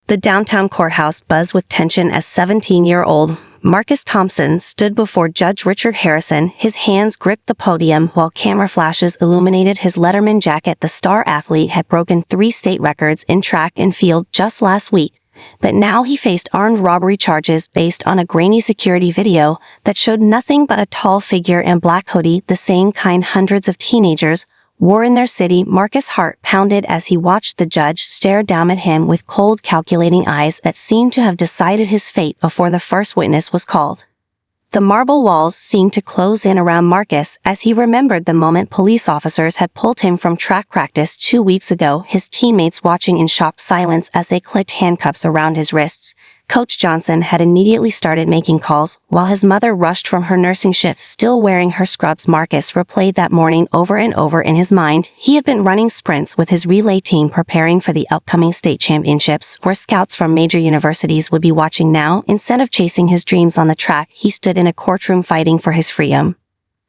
The downtown courthouse buzzed with tension as 17-year-old Marcus Thompson stood before Judge Richard Harrison. His hands gripped the podium while camera flashes illuminated his Letterman jacket. The star athlete had broken 3 state records in track and field just last week, but now he faced armed robbery charges based on a grainy security video that showed nothing but a tall figure in black hoodie, the same kind hundreds of teenagers wore in their city. Marcus' heart pounded as he watched the judge stare down at him with cold, calculating eyes that seemed to have decided his fate before the first witness was called. The marble walls seemed to close in around Marcus as he remembered the moment police officers had pulled him from track practice 2 weeks ago, his teammates watching in shocked silence as they clicked handcuffs around his wrists. Coach Johnson had immediately started making calls, while his mother rushed from her nursing shift still wearing her scrubs. Marcus replayed that morning over and over in his mind. He had been running sprints with his relay team preparing for the upcoming state championships, where scouts from major universities would be watching now. Instead of chasing his dreams on the track, he stood in a courtroom fighting for his freedom.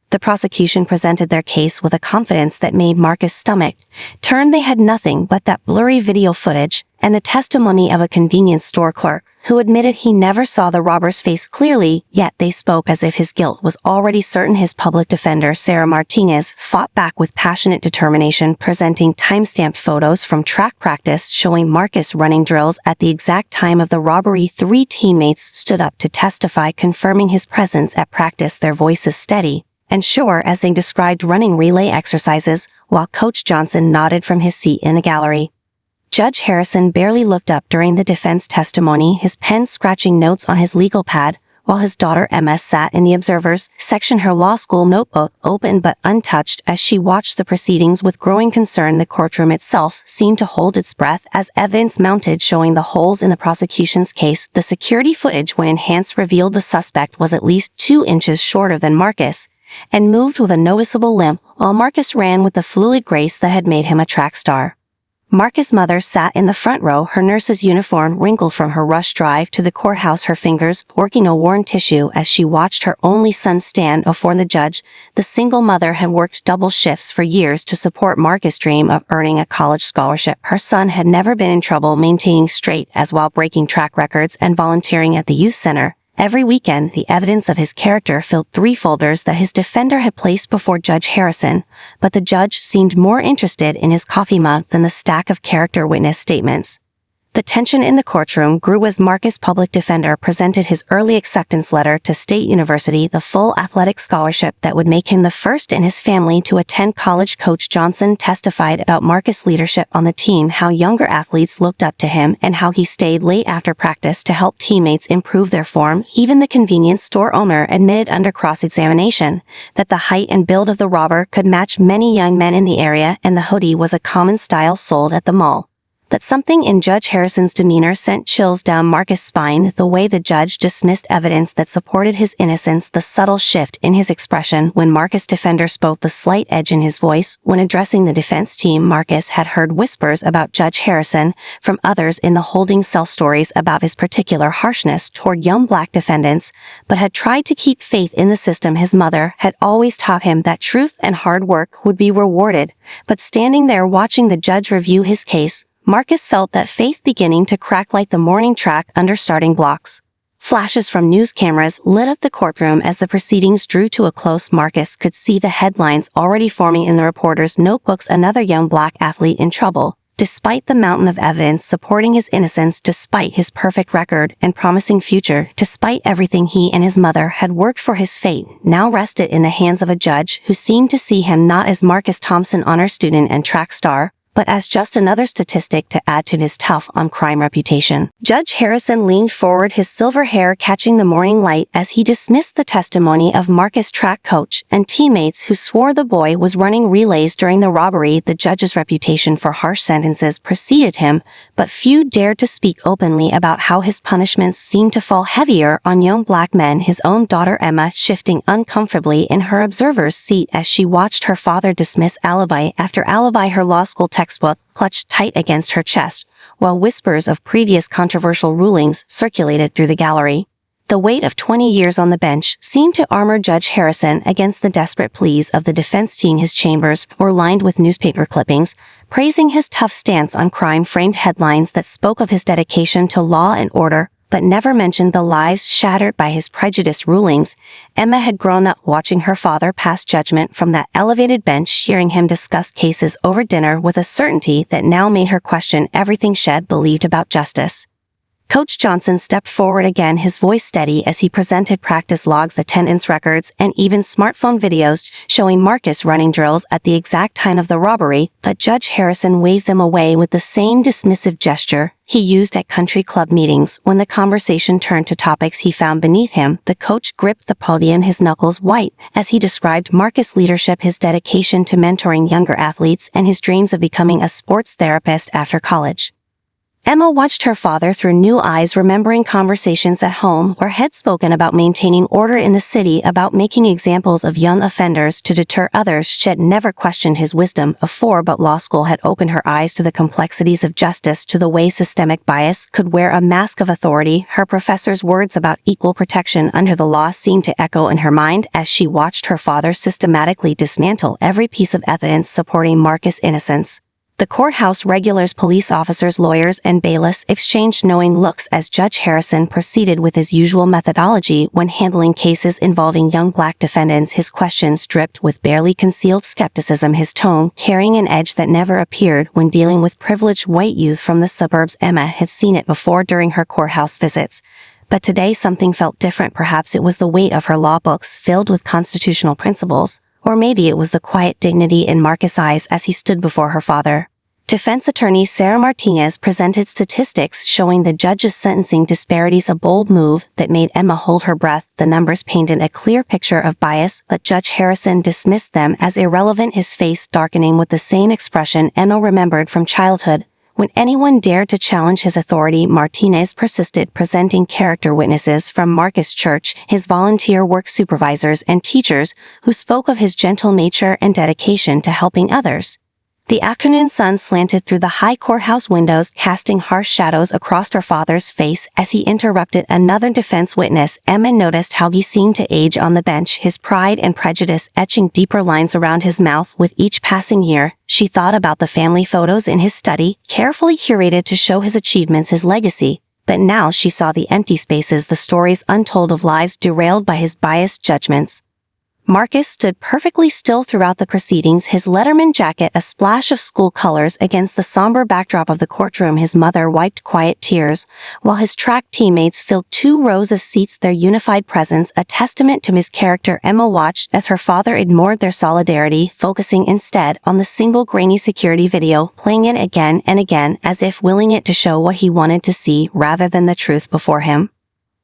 The prosecution presented their case with a confidence that made Marcus' stomach turn. They had nothing but that blurry video footage and the testimony of a convenience store clerk who admitted he never saw the robber's face clearly, yet they spoke as if his guilt was already certain. His public defender, Sarah Martinez, fought back with passionate determination, presenting time-stamped photos from track practice showing Marcus running drills at the exact time of the robbery. 3 teammates stood up to testify, confirming his presence at practice, their voices steady and sure as they described running relay exercises, while Coach Johnson nodded from his seat in the gallery. Judge Harrison barely looked up during the defense testimony, his pen scratching notes on his legal pad, while his daughter Emma sat in the observers section, her law school notebook open but untouched. As she watched the proceedings with growing concern, the courtroom itself seemed to hold its breath as evidence mounted showing the holes in the prosecution's case. The security footage, when enhanced, revealed the suspect was at least 2 inches shorter than Marcus and moved with a noticeable limp, while Marcus ran with the fluid grace that had made him a track star. Marcus' mother sat in the front row, her nurse's uniform wrinkled from her rush drive to the courthouse, her fingers working a worn tissue as she watched her only son stand before the judge. The single mother had worked double shifts for years to support Marcus' dream of earning a college scholarship. Her son had never been in trouble, maintaining straight as while breaking track records and volunteering at the youth center. Every weekend, the evidence of his character filled 3 folders that his defender had placed before Judge Harrison, but the judge seemed more interested in his coffee mug than the stack of character witness statements. The tension in the courtroom grew as Marcus' public defender presented his early acceptance letter to State University, the full athletic scholarship that would make him the first in his family to attend college. Coach Johnson testified about Marcus' leadership on the team, how younger athletes looked up to him, and how he stayed late after practice to help teammates improve their form. Even the convenience store owner admitted under cross-examination that the height and build of the robber could match many young men in the area, and the hoodie was a common style sold at the mall. But something in Judge Harrison's demeanor sent chills down Marcus' spine, the way the judge dismissed evidence that supported his innocence, the subtle shift in his expression when Marcus' defender spoke, the slight edge in his voice. When addressing the defense team, Marcus had heard whispers about Judge Harrison from others in the holding cell, stories about his particular harshness toward young black defendants, but had tried to keep faith in the system. His mother had always taught him that truth and hard work would be rewarded, but standing there watching the judge review his case, Marcus felt that faith beginning to crack like the morning track under starting blocks. Flashes from news cameras lit up the courtroom as the proceedings drew to a close. Marcus could see the headlines already forming in the reporters' notebooks: another young black athlete in trouble. Despite the mountain of evidence supporting his innocence, despite his perfect record and promising future, despite everything he and his mother had worked for, his fate now rested in the hands of a judge who seemed to see him not as Marcus Thompson, honor student and track star, but as just another statistic to add to his tough-on-crime reputation. Judge Harrison leaned forward, his silver hair catching the morning light as he dismissed the testimony of Marcus' track coach and teammates who swore the boy was running relays during the robbery. The judge's reputation for harsh sentences preceded him, but few dared to speak openly about how his punishments seemed to fall heavier on young black men. His own daughter Emma shifting uncomfortably in her observer's seat as she watched her father dismiss alibi after alibi, her law school textbook clutched tight against her chest, while whispers of previous controversial rulings circulated through the gallery. The weight of 20 years on the bench seemed to armor Judge Harrison against the desperate pleas of the defense team. His chambers were lined with newspaper clippings, praising his tough stance on crime, framed headlines that spoke of his dedication to law and order, but never mentioned the lives shattered by his prejudiced rulings. Emma had grown up watching her father pass judgment from that elevated bench, hearing him discuss cases over dinner with a certainty that now made her question everything she'd believed about justice. Coach Johnson stepped forward again, his voice steady as he presented practice logs, attendance records, and even smartphone videos showing Marcus running drills at the exact time of the robbery, but Judge Harrison waved them away with the same dismissive gesture he used at country club meetings. When the conversation turned to topics he found beneath him, the coach gripped the podium, his knuckles white, as he described Marcus' leadership, his dedication to mentoring younger athletes, and his dreams of becoming a sports therapist after college. Emma watched her father through new eyes, remembering conversations at home where he'd spoken about maintaining order in the city, about making examples of young offenders to deter others. She had never questioned his wisdom before, but law school had opened her eyes to the complexities of justice, to the way systemic bias could wear a mask of authority. Her professor's words about equal protection under the law seemed to echo in her mind as she watched her father systematically dismantle every piece of evidence supporting Marcus' innocence. The courthouse regulars, police officers, lawyers, and bailiffs exchanged knowing looks as Judge Harrison proceeded with his usual methodology when handling cases involving young black defendants. His questions dripped with barely concealed skepticism, his tone carrying an edge that never appeared when dealing with privileged white youth from the suburbs. Emma had seen it before during her courthouse visits, but today something felt different. Perhaps it was the weight of her law books filled with constitutional principles, or maybe it was the quiet dignity in Marcus' eyes as he stood before her father. Defense attorney Sarah Martinez presented statistics showing the judge's sentencing disparities, a bold move that made Emma hold her breath. The numbers painted a clear picture of bias, but Judge Harrison dismissed them as irrelevant, his face darkening with the same expression Emma remembered from childhood. When anyone dared to challenge his authority, Martinez persisted, presenting character witnesses from Marcus' church, his volunteer work supervisors, and teachers who spoke of his gentle nature and dedication to helping others. The afternoon sun slanted through the high courthouse windows, casting harsh shadows across her father's face as he interrupted another defense witness. Emma noticed how he seemed to age on the bench, his pride and prejudice etching deeper lines around his mouth with each passing year. She thought about the family photos in his study, carefully curated to show his achievements, his legacy. But now she saw the empty spaces, the stories untold of lives derailed by his biased judgments. Marcus stood perfectly still throughout the proceedings, his Letterman jacket a splash of school colors against the somber backdrop of the courtroom. His mother wiped quiet tears, while his track teammates filled 2 rows of seats, their unified presence a testament to his character. Emma watched as her father ignored their solidarity, focusing instead on the single grainy security video, playing it again and again as if willing it to show what he wanted to see rather than the truth before him.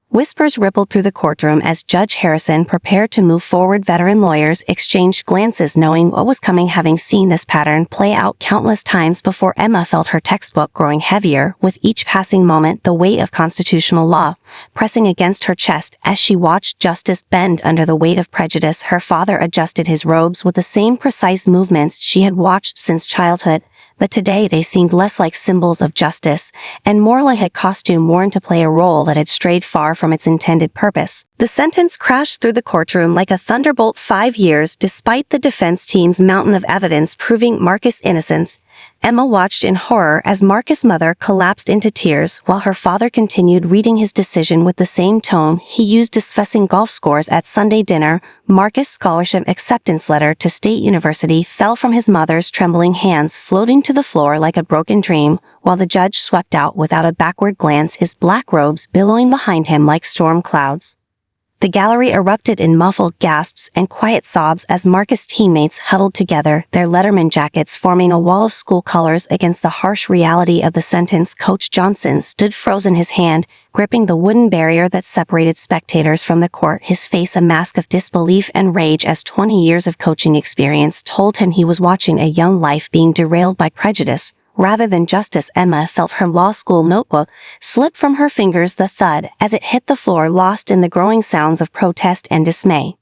Whispers rippled through the courtroom as Judge Harrison prepared to move forward. Veteran lawyers exchanged glances, knowing what was coming, having seen this pattern play out countless times before. Emma felt her textbook growing heavier with each passing moment, the weight of constitutional law pressing against her chest. As she watched justice bend under the weight of prejudice, her father adjusted his robes with the same precise movements she had watched since childhood. But today they seemed less like symbols of justice and more like a costume worn to play a role that had strayed far from its intended purpose. The sentence crashed through the courtroom like a thunderbolt. 5 years, despite the defense team's mountain of evidence proving Marcus' innocence. Emma watched in horror as Marcus' mother collapsed into tears while her father continued reading his decision with the same tone he used discussing golf scores at Sunday dinner. Marcus' scholarship acceptance letter to State University fell from his mother's trembling hands, floating to the floor like a broken dream, while the judge swept out without a backward glance, his black robes billowing behind him like storm clouds. The gallery erupted in muffled gasps and quiet sobs as Marcus' teammates huddled together, their Letterman jackets forming a wall of school colors against the harsh reality of the sentence. Coach Johnson stood frozen, his hand gripping the wooden barrier that separated spectators from the court, his face a mask of disbelief and rage as 20 years of coaching experience told him he was watching a young life being derailed by prejudice rather than justice. Emma felt her law school notebook slip from her fingers, the thud as it hit the floor lost in the growing sounds of protest and dismay.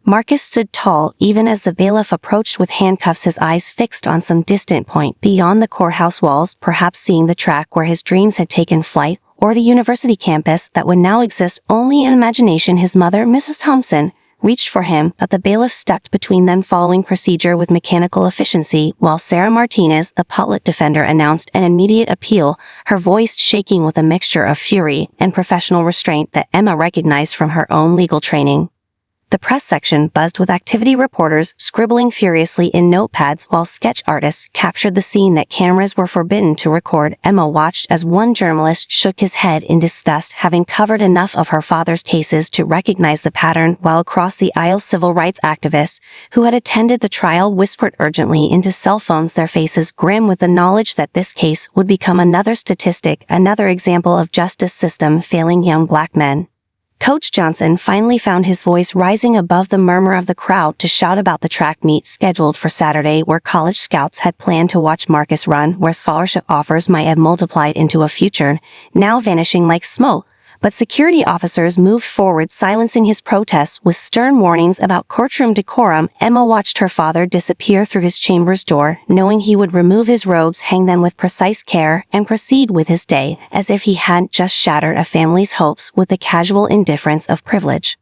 Marcus stood tall even as the bailiff approached with handcuffs, his eyes fixed on some distant point beyond the courthouse walls, perhaps seeing the track where his dreams had taken flight, or the university campus that would now exist only in imagination. His mother, Mrs. Thompson, reached for him, but the bailiff stepped between them following procedure with mechanical efficiency, while Sarah Martinez, the public defender, announced an immediate appeal, her voice shaking with a mixture of fury and professional restraint that Emma recognized from her own legal training. The press section buzzed with activity reporters scribbling furiously in notepads while sketch artists captured the scene that cameras were forbidden to record. Emma watched as one journalist shook his head in disgust, having covered enough of her father's cases to recognize the pattern, while across the aisle civil rights activists who had attended the trial whispered urgently into cell phones, their faces grim with the knowledge that this case would become another statistic, another example of justice system failing young black men. Coach Johnson finally found his voice rising above the murmur of the crowd to shout about the track meet scheduled for Saturday, where college scouts had planned to watch Marcus run, where scholarship offers might have multiplied into a future, now vanishing like smoke. But security officers moved forward, silencing his protests with stern warnings about courtroom decorum. Emma watched her father disappear through his chamber's door, knowing he would remove his robes, hang them with precise care, and proceed with his day, as if he hadn't just shattered a family's hopes with the casual indifference of privilege.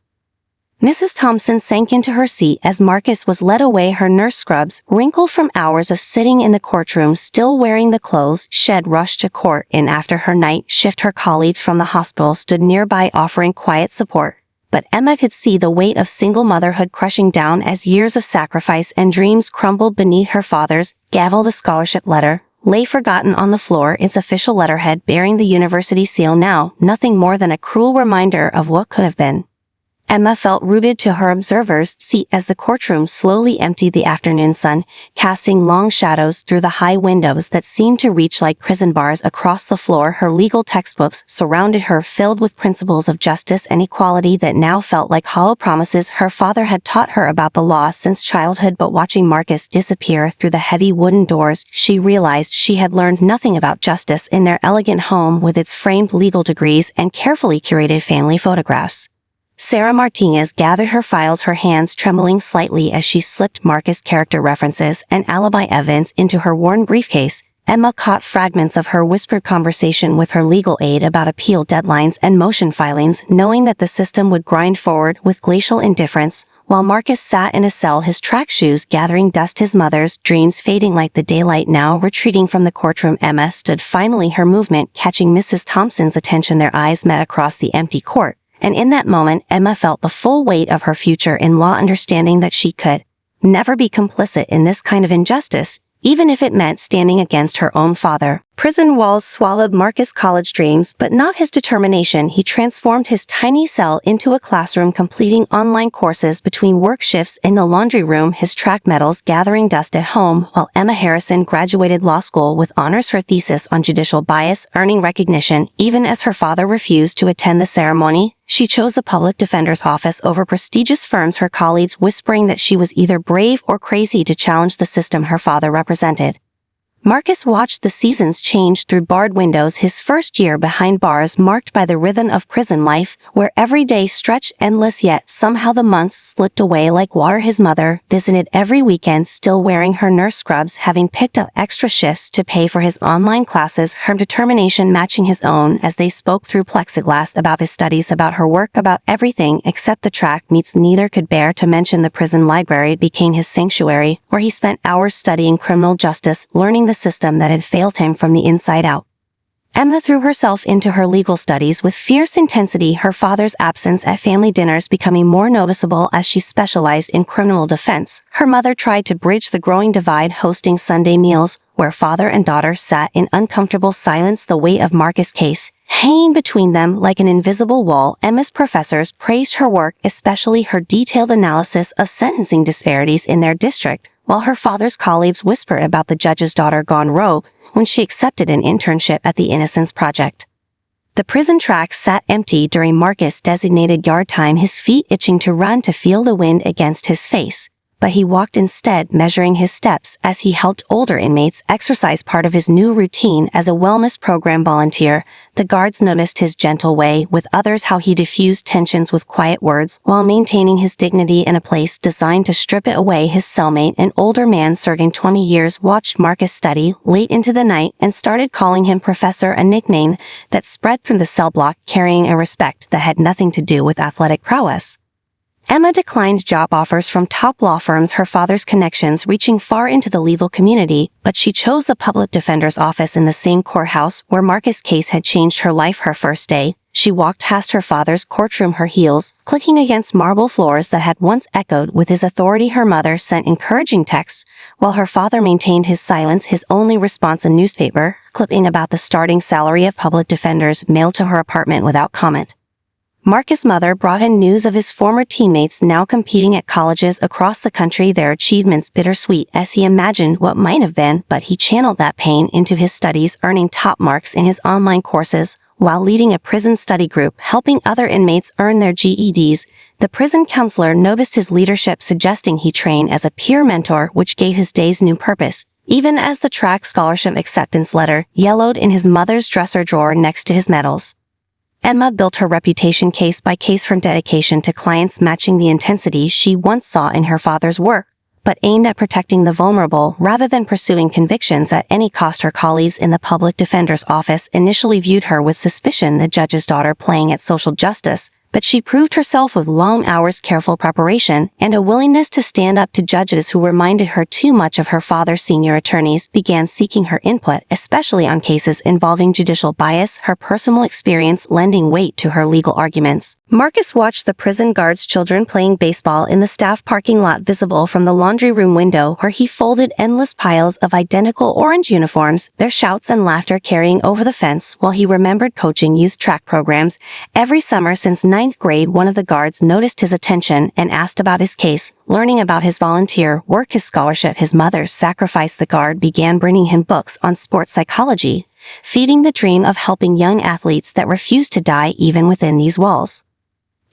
Mrs. Thompson sank into her seat as Marcus was led away, her nurse scrubs, wrinkled from hours of sitting in the courtroom, still wearing the clothes she'd rushed to court in after her night shift. Her colleagues from the hospital stood nearby offering quiet support, but Emma could see the weight of single motherhood crushing down as years of sacrifice and dreams crumbled beneath her father's gavel. The scholarship letter lay forgotten on the floor, its official letterhead bearing the university seal, now nothing more than a cruel reminder of what could have been. Emma felt rooted to her observer's seat as the courtroom slowly emptied, the afternoon sun casting long shadows through the high windows that seemed to reach like prison bars across the floor. Her legal textbooks surrounded her, filled with principles of justice and equality that now felt like hollow promises her father had taught her about the law since childhood. But watching Marcus disappear through the heavy wooden doors, she realized she had learned nothing about justice in their elegant home with its framed legal degrees and carefully curated family photographs. Sarah Martinez gathered her files, her hands trembling slightly as she slipped Marcus' character references and alibi evidence into her worn briefcase. Emma caught fragments of her whispered conversation with her legal aide about appeal deadlines and motion filings, knowing that the system would grind forward with glacial indifference, while Marcus sat in a cell, his track shoes gathering dust, his mother's dreams fading like the daylight, now retreating from the courtroom. Emma stood, finally, her movement catching Mrs. Thompson's attention. Their eyes met across the empty court. And in that moment, Emma felt the full weight of her future in law, understanding that she could never be complicit in this kind of injustice, even if it meant standing against her own father. Prison walls swallowed Marcus' college dreams, but not his determination. He transformed his tiny cell into a classroom, completing online courses between work shifts in the laundry room, his track medals gathering dust at home, while Emma Harrison graduated law school with honors, her thesis on judicial bias earning recognition. Even as her father refused to attend the ceremony, she chose the public defender's office over prestigious firms, her colleagues whispering that she was either brave or crazy to challenge the system her father represented. Marcus watched the seasons change through barred windows, his first year behind bars marked by the rhythm of prison life, where every day stretched endless, yet somehow the months slipped away like water. His mother visited every weekend, still wearing her nurse scrubs, having picked up extra shifts to pay for his online classes, her determination matching his own as they spoke through plexiglass about his studies, about her work, about everything except the track meets. Neither could bear to mention the prison library became his sanctuary, where he spent hours studying criminal justice, learning the system that had failed him from the inside out. Emma threw herself into her legal studies with fierce intensity, her father's absence at family dinners becoming more noticeable as she specialized in criminal defense. Her mother tried to bridge the growing divide, hosting Sunday meals where father and daughter sat in uncomfortable silence, the weight of Marcus' case hanging between them like an invisible wall. Emma's professors praised her work, especially her detailed analysis of sentencing disparities in their district, while her father's colleagues whispered about the judge's daughter gone rogue when she accepted an internship at the Innocence Project. The prison track sat empty during Marcus' designated yard time, his feet itching to run, to feel the wind against his face. but he walked instead, measuring his steps as he helped older inmates exercise, part of his new routine as a wellness program volunteer. The guards noticed his gentle way with others, how he diffused tensions with quiet words while maintaining his dignity in a place designed to strip it away. His cellmate, an older man serving 20 years, watched Marcus study late into the night and started calling him Professor, a nickname that spread through the cell block, carrying a respect that had nothing to do with athletic prowess. Emma declined job offers from top law firms, her father's connections reaching far into the legal community, but she chose the public defender's office in the same courthouse where Marcus' case had changed her life. Her first day, she walked past her father's courtroom, her heels clicking against marble floors that had once echoed with his authority. Her mother sent encouraging texts, while her father maintained his silence, his only response a newspaper clipping about the starting salary of public defenders mailed to her apartment without comment. Marcus' mother brought in news of his former teammates now competing at colleges across the country, their achievements bittersweet as he imagined what might have been, but he channeled that pain into his studies, earning top marks in his online courses while leading a prison study group, helping other inmates earn their GEDs. The prison counselor noticed his leadership, suggesting he train as a peer mentor, which gave his days new purpose, even as the track scholarship acceptance letter yellowed in his mother's dresser drawer next to his medals. Emma built her reputation case by case, from dedication to clients matching the intensity she once saw in her father's work, but aimed at protecting the vulnerable rather than pursuing convictions at any cost. Her colleagues in the public defender's office initially viewed her with suspicion, the judge's daughter playing at social justice, but she proved herself with long hours, careful preparation, and a willingness to stand up to judges who reminded her too much of her father. Senior attorneys began seeking her input, especially on cases involving judicial bias, her personal experience lending weight to her legal arguments. Marcus watched the prison guards' children playing baseball in the staff parking lot, visible from the laundry room window where he folded endless piles of identical orange uniforms, their shouts and laughter carrying over the fence, while he remembered coaching youth track programs every summer since ninth grade. One of the guards noticed his attention and asked about his case, learning about his volunteer work, his scholarship, his mother's sacrifice. The guard began bringing him books on sports psychology, feeding the dream of helping young athletes that refused to die even within these walls.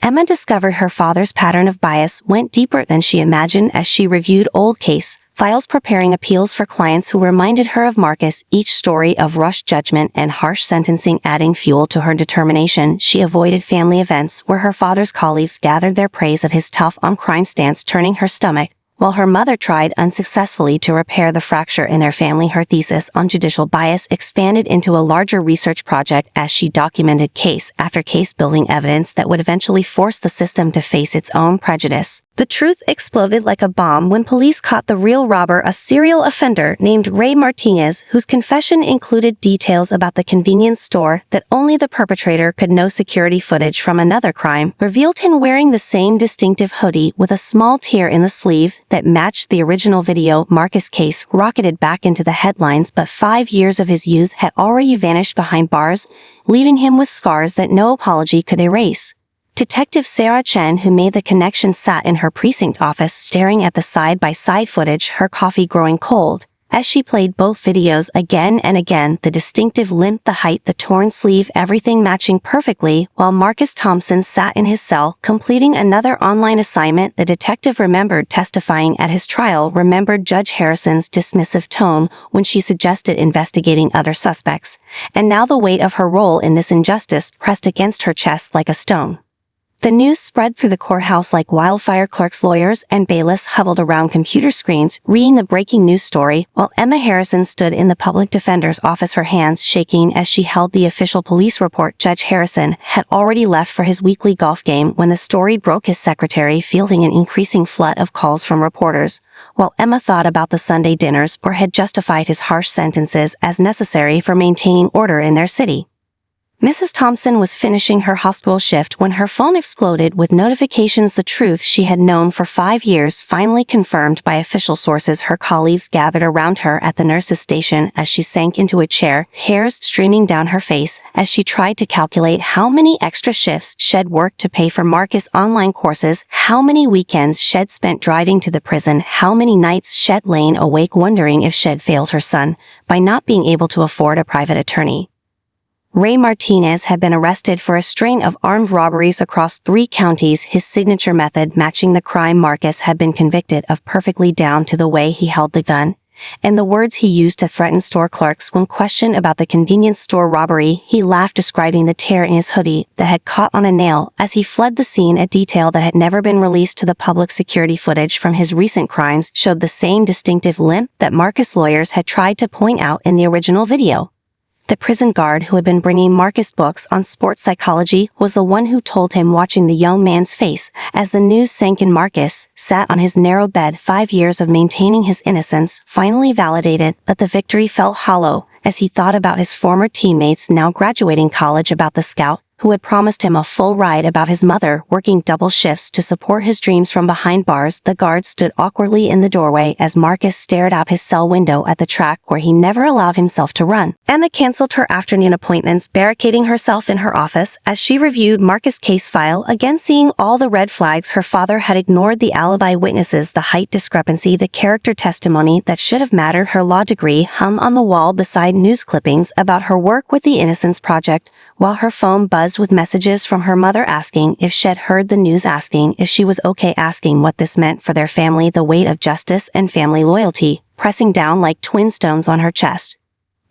Emma discovered her father's pattern of bias went deeper than she imagined as she reviewed old case files, preparing appeals for clients who reminded her of Marcus, each story of rushed judgment and harsh sentencing adding fuel to her determination. She avoided family events where her father's colleagues gathered their praise of his tough on crime stance, turning her stomach, while her mother tried unsuccessfully to repair the fracture in their family. Her thesis on judicial bias expanded into a larger research project as she documented case after case, building evidence that would eventually force the system to face its own prejudice. The truth exploded like a bomb when police caught the real robber, a serial offender named Ray Martinez, whose confession included details about the convenience store that only the perpetrator could know. Security footage from another crime revealed him wearing the same distinctive hoodie with a small tear in the sleeve that matched the original video. Marcus' case rocketed back into the headlines, but 5 years of his youth had already vanished behind bars, leaving him with scars that no apology could erase. Detective Sarah Chen, who made the connection, sat in her precinct office staring at the side-by-side footage, her coffee growing cold, as she played both videos again and again. The distinctive limp, the height, the torn sleeve, everything matching perfectly, while Marcus Thompson sat in his cell, completing another online assignment. The detective remembered testifying at his trial, remembered Judge Harrison's dismissive tone when she suggested investigating other suspects, and now the weight of her role in this injustice pressed against her chest like a stone. The news spread through the courthouse like wildfire. Clerks, lawyers, and bailiffs huddled around computer screens, reading the breaking news story, while Emma Harrison stood in the public defender's office, her hands shaking as she held the official police report. Judge Harrison had already left for his weekly golf game when the story broke, his secretary fielding an increasing flood of calls from reporters, while Emma thought about the Sunday dinners or had justified his harsh sentences as necessary for maintaining order in their city. Mrs. Thompson was finishing her hospital shift when her phone exploded with notifications. The truth she had known for 5 years finally confirmed by official sources. Her colleagues gathered around her at the nurse's station as she sank into a chair, hairs streaming down her face, as she tried to calculate how many extra shifts she'd worked to pay for Marcus' online courses, how many weekends she'd spent driving to the prison, how many nights she'd lain awake wondering if she'd failed her son by not being able to afford a private attorney. Ray Martinez had been arrested for a string of armed robberies across 3 counties, his signature method matching the crime Marcus had been convicted of perfectly down to the way he held the gun, and the words he used to threaten store clerks when questioned about the convenience store robbery. He laughed, describing the tear in his hoodie that had caught on a nail as he fled the scene, a detail that had never been released to the public. Security footage from his recent crimes showed the same distinctive limp that Marcus' lawyers had tried to point out in the original video. The prison guard who had been bringing Marcus books on sports psychology was the one who told him, watching the young man's face as the news sank in. Marcus sat on his narrow bed, 5 years of maintaining his innocence finally validated, but the victory felt hollow as he thought about his former teammates now graduating college, about the scout who had promised him a full ride, about his mother working double shifts to support his dreams from behind bars. The guard stood awkwardly in the doorway as Marcus stared out his cell window at the track where he never allowed himself to run. Emma canceled her afternoon appointments, barricading herself in her office as she reviewed Marcus' case file, again seeing all the red flags her father had ignored: the alibi witnesses, the height discrepancy, the character testimony that should have mattered. Her law degree hung on the wall beside news clippings about her work with the Innocence Project, while her phone buzzed with messages from her mother asking if she'd heard the news, asking if she was okay, asking what this meant for their family. The weight of justice and family loyalty pressing down like twin stones on her chest.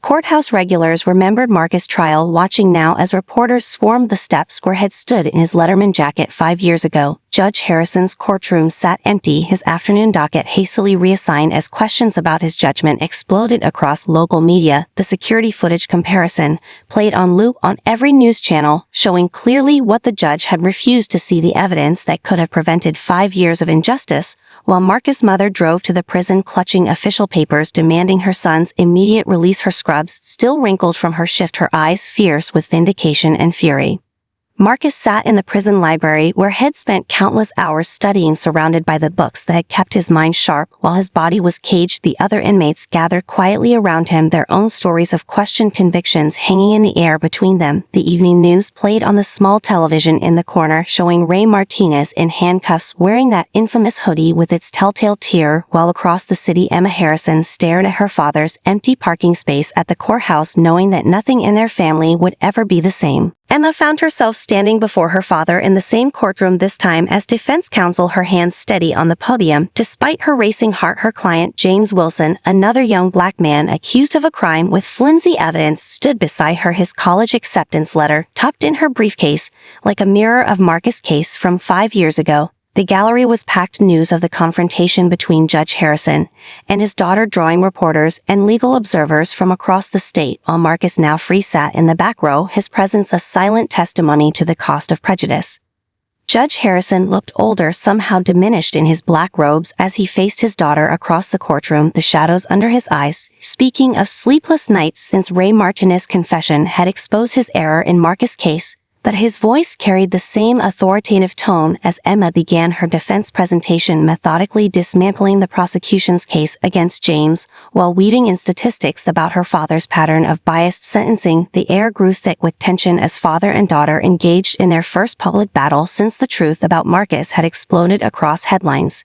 Courthouse regulars remembered Marcus' trial, watching now as reporters swarmed the steps where he had stood in his Letterman jacket 5 years ago. Judge Harrison's courtroom sat empty, his afternoon docket hastily reassigned as questions about his judgment exploded across local media. The security footage comparison played on loop on every news channel, showing clearly what the judge had refused to see: the evidence that could have prevented 5 years of injustice, while Marcus' mother drove to the prison clutching official papers demanding her son's immediate release. Her scrubs still wrinkled from her shift, her eyes fierce with vindication and fury. Marcus sat in the prison library where he'd spent countless hours studying, surrounded by the books that had kept his mind sharp while his body was caged. The other inmates gathered quietly around him, their own stories of questioned convictions hanging in the air between them. The evening news played on the small television in the corner, showing Ray Martinez in handcuffs wearing that infamous hoodie with its telltale tear, while across the city Emma Harrison stared at her father's empty parking space at the courthouse, knowing that nothing in their family would ever be the same. Emma found herself standing before her father in the same courtroom, this time as defense counsel, her hands steady on the podium. Despite her racing heart, her client, James Wilson, another young black man accused of a crime with flimsy evidence, stood beside her, his college acceptance letter tucked in her briefcase like a mirror of Marcus' case from 5 years ago. The gallery was packed, news of the confrontation between Judge Harrison and his daughter drawing reporters and legal observers from across the state, while Marcus, now free, sat in the back row, his presence a silent testimony to the cost of prejudice. Judge Harrison looked older, somehow diminished in his black robes as he faced his daughter across the courtroom, the shadows under his eyes, speaking of sleepless nights since Ray Martinez's confession had exposed his error in Marcus' case. But his voice carried the same authoritative tone as Emma began her defense presentation, methodically dismantling the prosecution's case against James, while weeding in statistics about her father's pattern of biased sentencing. The air grew thick with tension as father and daughter engaged in their first public battle since the truth about Marcus had exploded across headlines.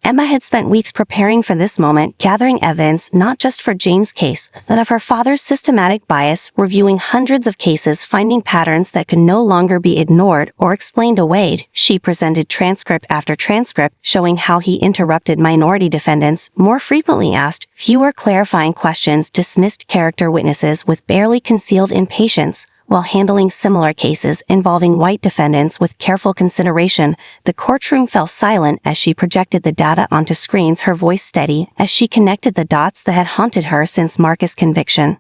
Emma had spent weeks preparing for this moment, gathering evidence not just for James' case, but of her father's systematic bias, reviewing hundreds of cases, finding patterns that could no longer be ignored or explained away. She presented transcript after transcript showing how he interrupted minority defendants, more frequently asked fewer clarifying questions, dismissed character witnesses with barely concealed impatience, while handling similar cases involving white defendants with careful consideration. The courtroom fell silent as she projected the data onto screens, her voice steady as she connected the dots that had haunted her since Marcus' conviction.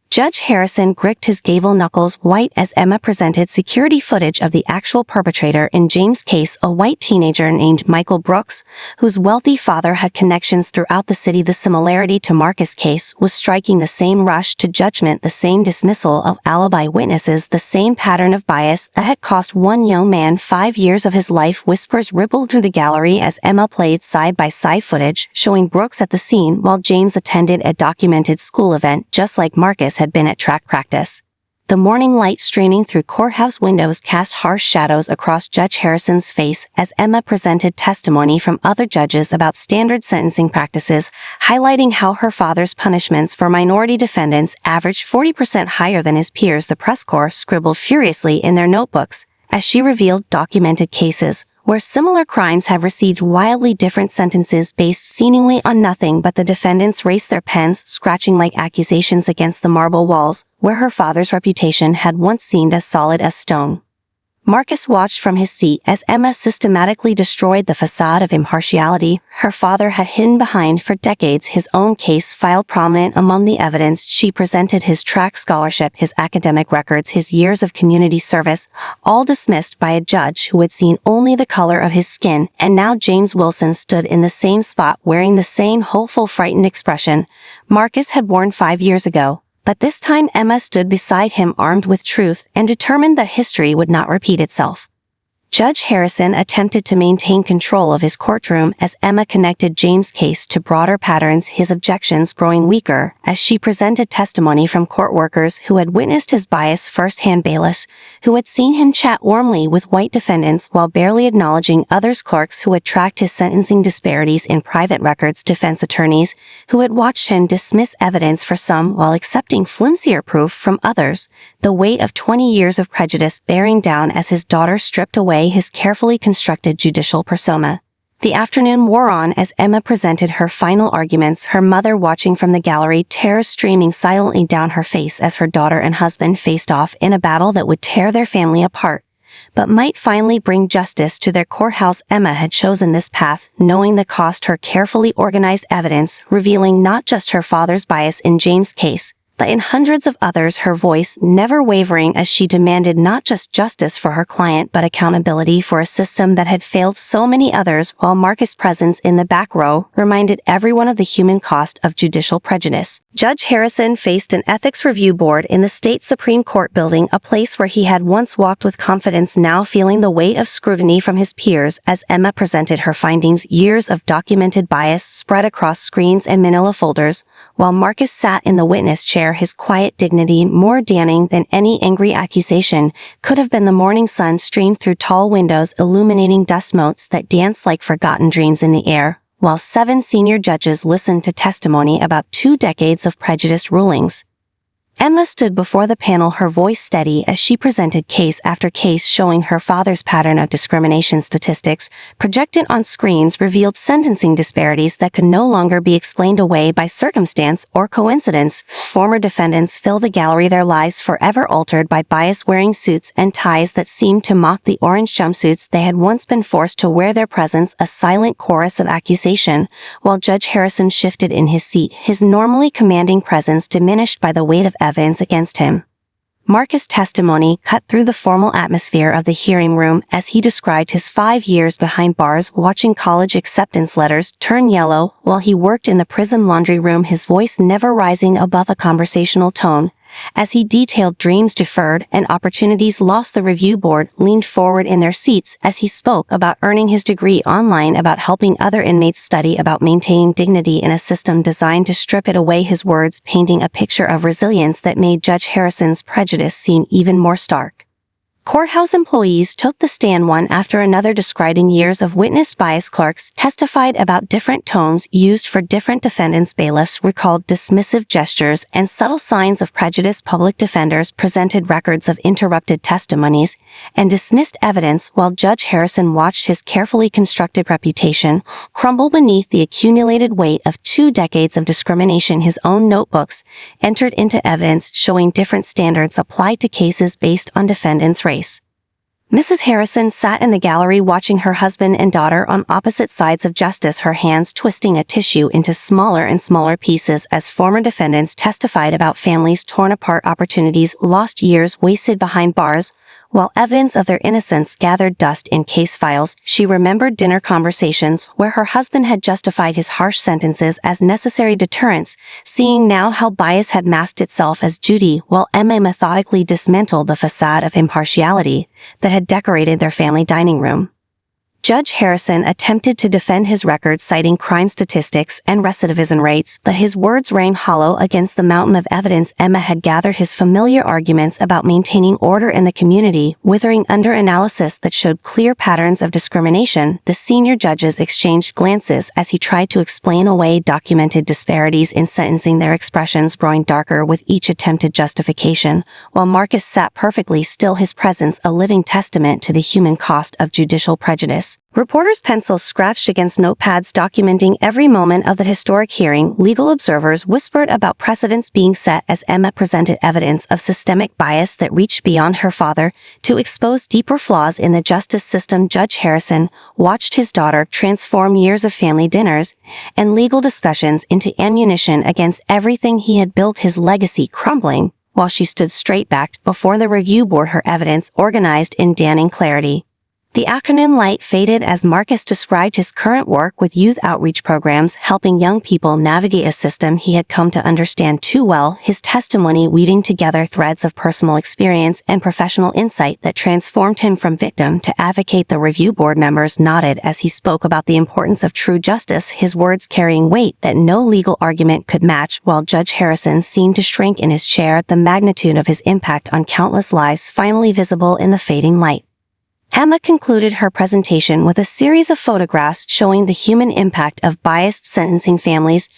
Judge Harrison gripped his gavel knuckles white as Emma presented security footage of the actual perpetrator in James' case, a white teenager named Michael Brooks, whose wealthy father had connections throughout the city. The similarity to Marcus' case was striking: the same rush to judgment, the same dismissal of alibi witnesses, the same pattern of bias that had cost one young man 5 years of his life. Whispers rippled through the gallery as Emma played side-by-side footage showing Brooks at the scene while James attended a documented school event, just like Marcus had been at track practice. The morning light streaming through courthouse windows cast harsh shadows across Judge Harrison's face as Emma presented testimony from other judges about standard sentencing practices, highlighting how her father's punishments for minority defendants averaged 40% higher than his peers. The press corps scribbled furiously in their notebooks as she revealed documented cases where similar crimes have received wildly different sentences based seemingly on nothing but the defendants raced their pens, scratching like accusations against the marble walls, where her father's reputation had once seemed as solid as stone. Marcus watched from his seat as Emma systematically destroyed the facade of impartiality her father had hidden behind for decades. His own case file prominent among the evidence she presented: his track scholarship, his academic records, his years of community service, all dismissed by a judge who had seen only the color of his skin. And now James Wilson stood in the same spot wearing the same hopeful, frightened expression Marcus had worn 5 years ago. But this time Emma stood beside him armed with truth and determined that history would not repeat itself. Judge Harrison attempted to maintain control of his courtroom as Emma connected James' case to broader patterns, his objections growing weaker as she presented testimony from court workers who had witnessed his bias firsthand, bailiffs who had seen him chat warmly with white defendants while barely acknowledging others, clerks who had tracked his sentencing disparities in private records, defense attorneys who had watched him dismiss evidence for some while accepting flimsier proof from others, the weight of 20 years of prejudice bearing down as his daughter stripped away his carefully constructed judicial persona. The afternoon wore on as Emma presented her final arguments, her mother watching from the gallery, tears streaming silently down her face as her daughter and husband faced off in a battle that would tear their family apart, but might finally bring justice to their courthouse. Emma had chosen this path, knowing the cost. Her carefully organized evidence, revealing not just her father's bias in James' case, but in hundreds of others, her voice never wavering as she demanded not just justice for her client but accountability for a system that had failed so many others, while Marcus' presence in the back row reminded everyone of the human cost of judicial prejudice. Judge Harrison faced an ethics review board in the state Supreme Court building, a place where he had once walked with confidence, now feeling the weight of scrutiny from his peers as Emma presented her findings, years of documented bias spread across screens and manila folders, while Marcus sat in the witness chair, his quiet dignity more damning than any angry accusation could have been. The morning sun streamed through tall windows, illuminating dust motes that danced like forgotten dreams in the air, while 7 senior judges listened to testimony about 2 decades of prejudiced rulings. Emma stood before the panel, her voice steady as she presented case after case, showing her father's pattern of discrimination. Statistics projected on screens revealed sentencing disparities that could no longer be explained away by circumstance or coincidence. Former defendants fill the gallery, their lives forever altered by bias, wearing suits and ties that seemed to mock the orange jumpsuits they had once been forced to wear. Their presence a silent chorus of accusation, while Judge Harrison shifted in his seat, his normally commanding presence diminished by the weight of evidence against him. Marcus' testimony cut through the formal atmosphere of the hearing room as he described his 5 years behind bars, watching college acceptance letters turn yellow while he worked in the prison laundry room, his voice never rising above a conversational tone. As he detailed dreams deferred and opportunities lost, the review board leaned forward in their seats as he spoke about earning his degree online, about helping other inmates study, about maintaining dignity in a system designed to strip it away. His words painting a picture of resilience that made Judge Harrison's prejudice seem even more stark. Courthouse employees took the stand one after another, describing years of witness bias. Clerks testified about different tones used for different defendants. Bailiffs recalled dismissive gestures and subtle signs of prejudice. Public defenders presented records of interrupted testimonies and dismissed evidence, while Judge Harrison watched his carefully constructed reputation crumble beneath the accumulated weight of 2 decades of discrimination. His own notebooks entered into evidence showing different standards applied to cases based on defendants' race. Mrs. Harrison sat in the gallery watching her husband and daughter on opposite sides of justice, her hands twisting a tissue into smaller and smaller pieces as former defendants testified about families torn apart, opportunities lost, years wasted behind bars, while evidence of their innocence gathered dust in case files. She remembered dinner conversations where her husband had justified his harsh sentences as necessary deterrence, seeing now how bias had masked itself as duty, while Emma methodically dismantled the facade of impartiality that had decorated their family dining room. Judge Harrison attempted to defend his record, citing crime statistics and recidivism rates, but his words rang hollow against the mountain of evidence Emma had gathered. His familiar arguments about maintaining order in the community withering under analysis that showed clear patterns of discrimination. The senior judges exchanged glances as he tried to explain away documented disparities in sentencing, their expressions growing darker with each attempted justification, while Marcus sat perfectly still, his presence a living testament to the human cost of judicial prejudice. Reporters' pencils scratched against notepads documenting every moment of the historic hearing. Legal observers whispered about precedents being set as Emma presented evidence of systemic bias that reached beyond her father to expose deeper flaws in the justice system. Judge Harrison watched his daughter transform years of family dinners and legal discussions into ammunition against everything he had built, his legacy crumbling, while she stood straight-backed before the review board, her evidence organized in damning clarity. The afternoon light faded as Marcus described his current work with youth outreach programs, helping young people navigate a system he had come to understand too well, his testimony weaving together threads of personal experience and professional insight that transformed him from victim to advocate. The review board members nodded as he spoke about the importance of true justice, his words carrying weight that no legal argument could match. While Judge Harrison seemed to shrink in his chair, the magnitude of his impact on countless lives finally visible in the fading light. Emma concluded her presentation with a series of photographs showing the human impact of biased sentencing, families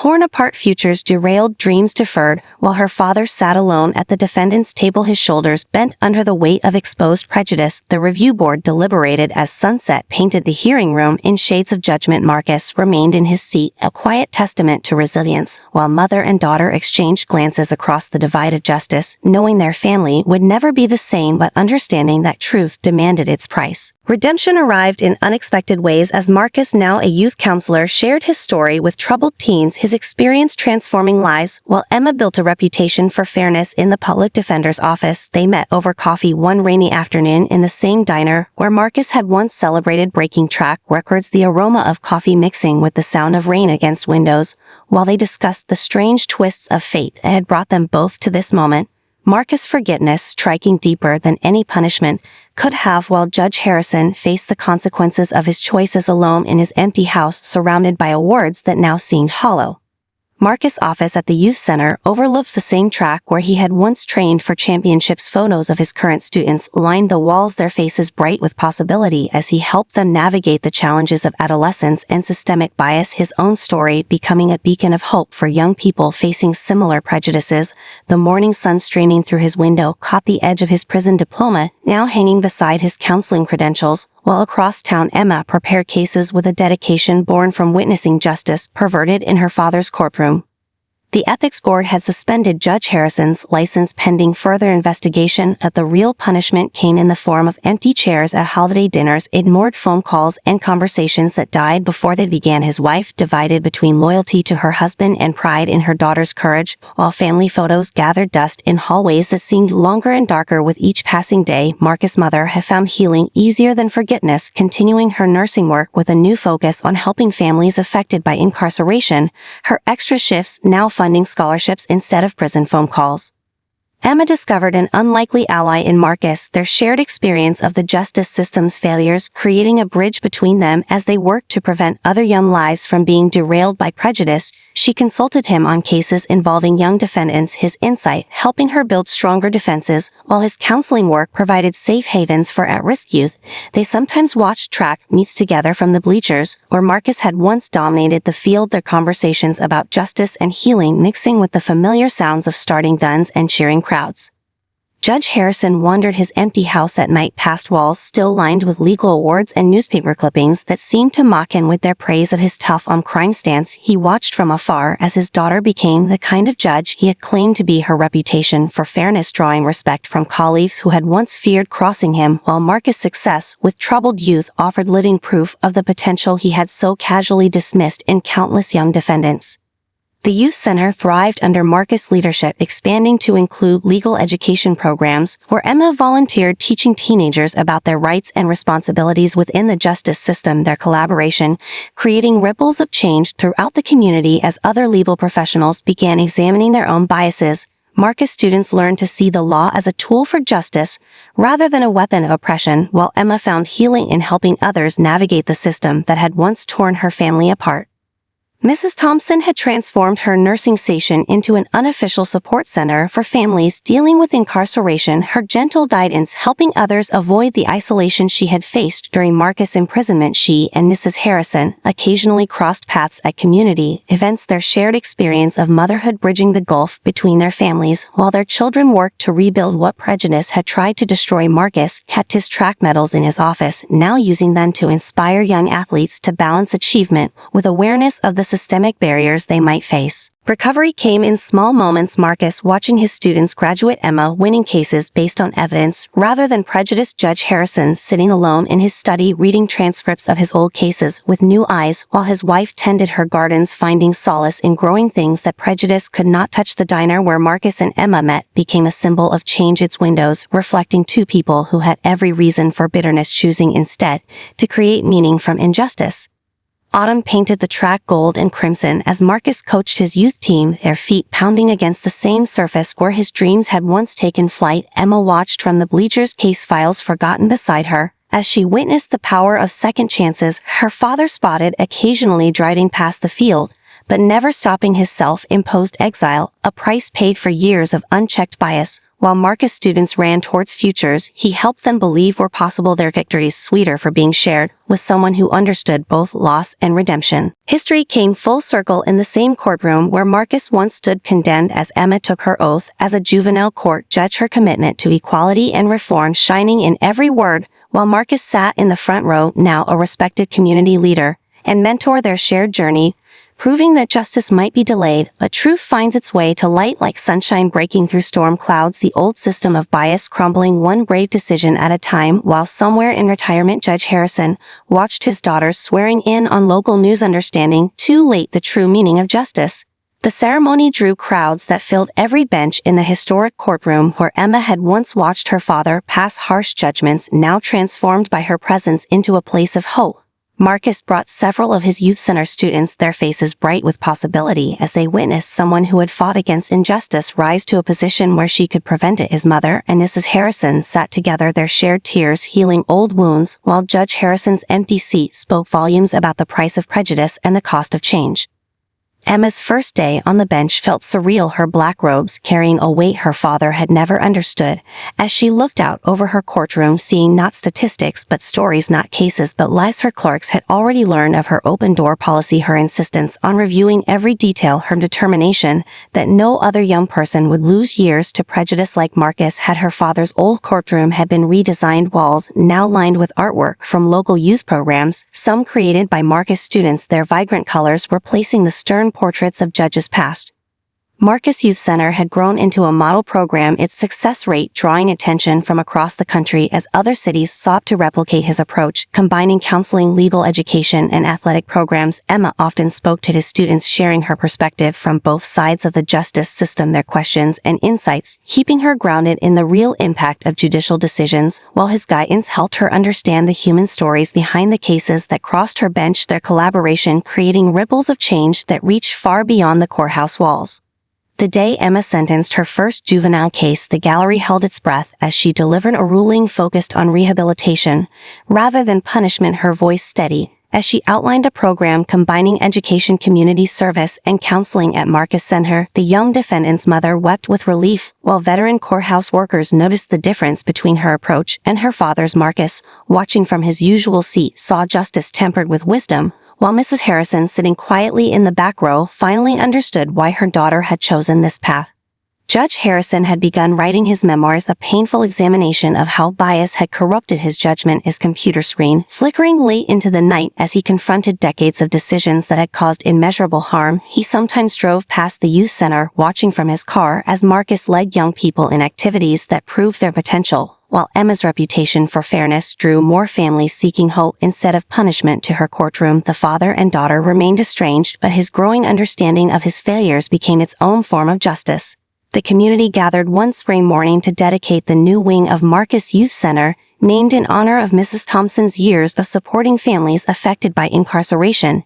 torn apart, futures derailed, dreams deferred, while her father sat alone at the defendant's table, his shoulders bent under the weight of exposed prejudice. The review board deliberated as sunset painted the hearing room in shades of judgment. Marcus remained in his seat, a quiet testament to resilience, while mother and daughter exchanged glances across the divide of justice, knowing their family would never be the same, but understanding that truth demanded its price. Redemption arrived in unexpected ways as Marcus, now a youth counselor, shared his story with troubled teens, his experience transforming lives, while Emma built a reputation for fairness in the public defender's office. They met over coffee one rainy afternoon in the same diner where Marcus had once celebrated breaking track records, the aroma of coffee mixing with the sound of rain against windows, while they discussed the strange twists of fate that had brought them both to this moment. Marcus' forgiveness striking deeper than any punishment could have, while Judge Harrison faced the consequences of his choices alone in his empty house, surrounded by awards that now seemed hollow. Marcus' office at the youth center overlooked the same track where he had once trained for championships. Photos of his current students lined the walls, their faces bright with possibility as he helped them navigate the challenges of adolescence and systemic bias, his own story becoming a beacon of hope for young people facing similar prejudices. The morning sun streaming through his window caught the edge of his prison diploma, now hanging beside his counseling credentials, while across town Emma prepared cases with a dedication born from witnessing justice perverted in her father's courtroom. The ethics board had suspended Judge Harrison's license pending further investigation, but the real punishment came in the form of empty chairs at holiday dinners, ignored phone calls, and conversations that died before they began. His wife divided between loyalty to her husband and pride in her daughter's courage, while family photos gathered dust in hallways that seemed longer and darker with each passing day. Marcus' mother had found healing easier than forgiveness, continuing her nursing work with a new focus on helping families affected by incarceration, her extra shifts now funding scholarships instead of prison phone calls. Emma discovered an unlikely ally in Marcus, their shared experience of the justice system's failures, creating a bridge between them as they worked to prevent other young lives from being derailed by prejudice. She consulted him on cases involving young defendants, his insight helping her build stronger defenses, while his counseling work provided safe havens for at-risk youth. They sometimes watched track meets together from the bleachers, where Marcus had once dominated the field, their conversations about justice and healing mixing with the familiar sounds of starting guns and cheering crowds. Judge Harrison wandered his empty house at night, past walls still lined with legal awards and newspaper clippings that seemed to mock him with their praise of his tough-on-crime stance. He watched from afar as his daughter became the kind of judge he had claimed to be, her reputation for fairness drawing respect from colleagues who had once feared crossing him, while Marcus' success with troubled youth offered living proof of the potential he had so casually dismissed in countless young defendants. The youth center thrived under Marcus' leadership, expanding to include legal education programs, where Emma volunteered teaching teenagers about their rights and responsibilities within the justice system, their collaboration creating ripples of change throughout the community as other legal professionals began examining their own biases. Marcus students learned to see the law as a tool for justice rather than a weapon of oppression, while Emma found healing in helping others navigate the system that had once torn her family apart. Mrs. Thompson had transformed her nursing station into an unofficial support center for families dealing with incarceration, her gentle guidance helping others avoid the isolation she had faced during Marcus' imprisonment. She and Mrs. Harrison occasionally crossed paths at community events, their shared experience of motherhood bridging the gulf between their families, while their children worked to rebuild what prejudice had tried to destroy. Marcus kept his track medals in his office, now using them to inspire young athletes to balance achievement with awareness of the systemic barriers they might face. Recovery came in small moments. Marcus watching his students graduate, Emma winning cases based on evidence rather than prejudice, Judge Harrison sitting alone in his study reading transcripts of his old cases with new eyes while his wife tended her gardens, finding solace in growing things that prejudice could not touch. The diner where Marcus and Emma met became a symbol of change, its windows reflecting two people who had every reason for bitterness, choosing instead to create meaning from injustice. Autumn painted the track gold and crimson as Marcus coached his youth team, their feet pounding against the same surface where his dreams had once taken flight. Emma watched from the bleachers, case files forgotten beside her, as she witnessed the power of second chances. Her father spotted occasionally driving past the field, but never stopping his self-imposed exile, a price paid for years of unchecked bias. While Marcus students ran towards futures he helped them believe were possible, their victories sweeter for being shared with someone who understood both loss and redemption. History came full circle in the same courtroom where Marcus once stood condemned as Emma took her oath as a juvenile court judge, her commitment to equality and reform shining in every word, while Marcus sat in the front row, now a respected community leader and mentor. Their shared journey proving that justice might be delayed, but truth finds its way to light like sunshine breaking through storm clouds, the old system of bias crumbling one brave decision at a time. While somewhere in retirement, Judge Harrison watched his daughters swearing in on local news, understanding too late the true meaning of justice. The ceremony drew crowds that filled every bench in the historic courtroom where Emma had once watched her father pass harsh judgments, now transformed by her presence into a place of hope. Marcus brought several of his youth center students, their faces bright with possibility as they witnessed someone who had fought against injustice rise to a position where she could prevent it. His mother and Mrs. Harrison sat together, their shared tears healing old wounds, while Judge Harrison's empty seat spoke volumes about the price of prejudice and the cost of change. Emma's first day on the bench felt surreal, her black robes carrying a weight her father had never understood, as she looked out over her courtroom seeing not statistics but stories, not cases but lives her clerks had already learned of. Her open-door policy, her insistence on reviewing every detail, her determination that no other young person would lose years to prejudice like Marcus had. Her father's old courtroom had been redesigned, walls now lined with artwork from local youth programs, some created by Marcus students, their vibrant colors replacing the stern portraits of judges past. Marcus Youth Center had grown into a model program, its success rate drawing attention from across the country as other cities sought to replicate his approach, combining counseling, legal education, and athletic programs. Emma often spoke to his students, sharing her perspective from both sides of the justice system, their questions and insights keeping her grounded in the real impact of judicial decisions, while his guidance helped her understand the human stories behind the cases that crossed her bench, their collaboration creating ripples of change that reach far beyond the courthouse walls. The day Emma sentenced her first juvenile case, the gallery held its breath as she delivered a ruling focused on rehabilitation rather than punishment, her voice steady as she outlined a program combining education, community service, and counseling at Marcus Center. The young defendant's mother wept with relief, while veteran courthouse workers noticed the difference between her approach and her father's. Marcus, watching from his usual seat, saw justice tempered with wisdom, while Mrs. Harrison, sitting quietly in the back row, finally understood why her daughter had chosen this path. Judge Harrison had begun writing his memoirs, a painful examination of how bias had corrupted his judgment, his computer screen flickering late into the night as he confronted decades of decisions that had caused immeasurable harm. He sometimes drove past the youth center, watching from his car as Marcus led young people in activities that proved their potential, while Emma's reputation for fairness drew more families seeking hope instead of punishment to her courtroom. The father and daughter remained estranged, but his growing understanding of his failures became its own form of justice. The community gathered one spring morning to dedicate the new wing of Marcus Youth Center, named in honor of Mrs. Thompson's years of supporting families affected by incarceration.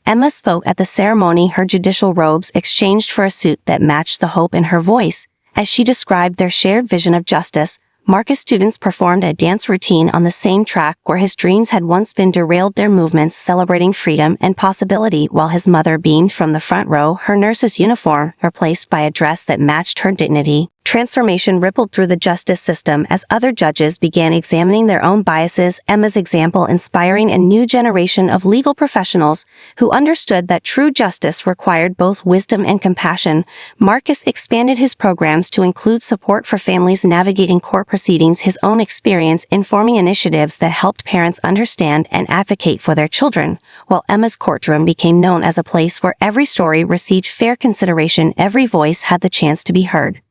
Emma spoke at the ceremony, her judicial robes exchanged for a suit that matched the hope in her voice, As she described their shared vision of justice, Marcus' students performed a dance routine on the same track where his dreams had once been derailed, their movements celebrating freedom and possibility, while his mother beamed from the front row, her nurse's uniform replaced by a dress that matched her dignity. Transformation rippled through the justice system as other judges began examining their own biases, Emma's example inspiring a new generation of legal professionals who understood that true justice required both wisdom and compassion. Marcus expanded his programs to include support for families navigating court proceedings, his own experience informing initiatives that helped parents understand and advocate for their children, while Emma's courtroom became known as a place where every story received fair consideration, every voice had the chance to be heard.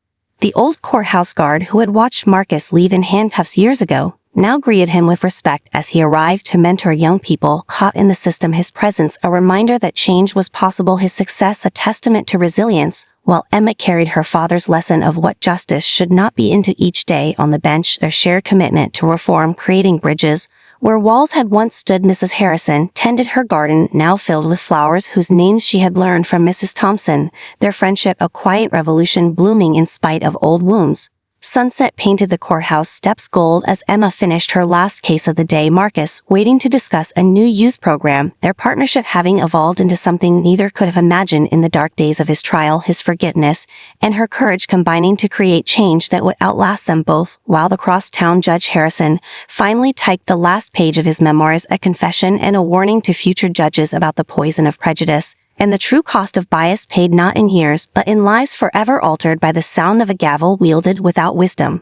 The old courthouse guard who had watched Marcus leave in handcuffs years ago now greeted him with respect as he arrived to mentor young people caught in the system, his presence a reminder that change was possible, his success a testament to resilience, while Emma carried her father's lesson of what justice should not be into each day on the bench, their shared commitment to reform creating bridges. Where walls had once stood, Mrs. Harrison tended her garden, now filled with flowers whose names she had learned from Mrs. Thompson, their friendship a quiet revolution blooming in spite of old wounds. Sunset painted the courthouse steps gold as Emma finished her last case of the day, Marcus waiting to discuss a new youth program, their partnership having evolved into something neither could have imagined in the dark days of his trial, his forgiveness and her courage combining to create change that would outlast them both. While the crosstown Judge Harrison finally typed the last page of his memoirs, a confession and a warning to future judges about the poison of prejudice and the true cost of bias paid not in years but in lives forever altered by the sound of a gavel wielded without wisdom.